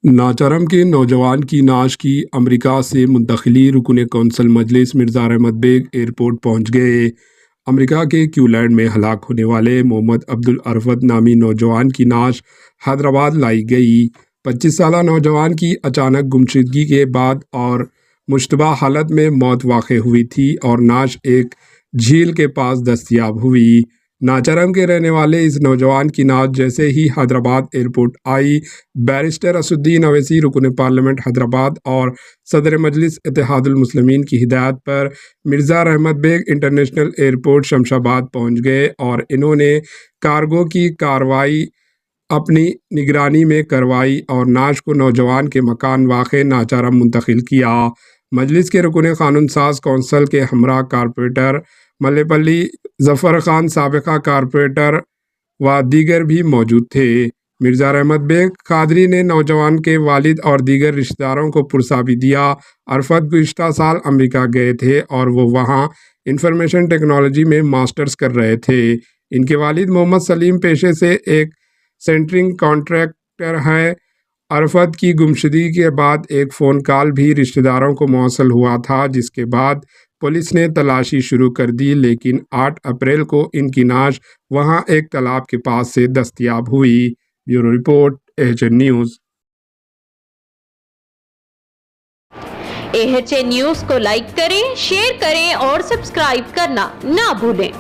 ناچارم کے نوجوان کی نعش کی امریکہ سے منتقلی رکن کونسل مجلس مرزا احمد بیگ ایئرپورٹ پہنچ گئے۔ امریکہ کے کلیولینڈ میں ہلاک ہونے والے محمد عبدالعرفت نامی نوجوان کی نعش حیدرآباد لائی گئی۔ 25 سالہ نوجوان کی اچانک گمشدگی کے بعد اور مشتبہ حالت میں موت واقع ہوئی تھی اور نعش ایک جھیل کے پاس دستیاب ہوئی۔ ناچارم کے رہنے والے اس نوجوان کی نعش جیسے ہی حیدرآباد ایئرپورٹ آئی، بیرسٹر اسدالدین اویسی رکن پارلیمنٹ حیدرآباد اور صدر مجلس اتحاد المسلمین کی ہدایت پر مرزا احمد بیگ انٹرنیشنل ایئرپورٹ شمشاباد پہنچ گئے اور انہوں نے کارگو کی کارروائی اپنی نگرانی میں کروائی اور نعش کو نوجوان کے مکان واقع ناچارم منتقل کیا۔ مجلس کے رکن قانون ساز کونسل کے ہمراہ کارپوریٹر ملےپلی ظفر خان، سابقہ کارپوریٹر و دیگر بھی موجود تھے۔ مرزا احمد بیگ قادری نے نوجوان کے والد اور دیگر رشتہ داروں کو پرسہ بھی دیا۔ عرفت گزشتہ سال امریکہ گئے تھے اور وہ وہاں انفارمیشن ٹیکنالوجی میں ماسٹرز کر رہے تھے۔ ان کے والد محمد سلیم پیشے سے ایک سینٹرنگ کانٹریکٹر ہیں۔ عرفت کی گمشدگی کے بعد ایک فون کال بھی رشتہ داروں کو موصول ہوا تھا، جس کے بعد پولیس نے تلاشی شروع کر دی، لیکن 8 اپریل کو ان کی نعش وہاں ایک تالاب کے پاس سے دستیاب ہوئی۔ Bureau report, AHN news. AHN news کو لائک کریں، شیئر کریں اور سبسکرائب کرنا نہ بھولیں۔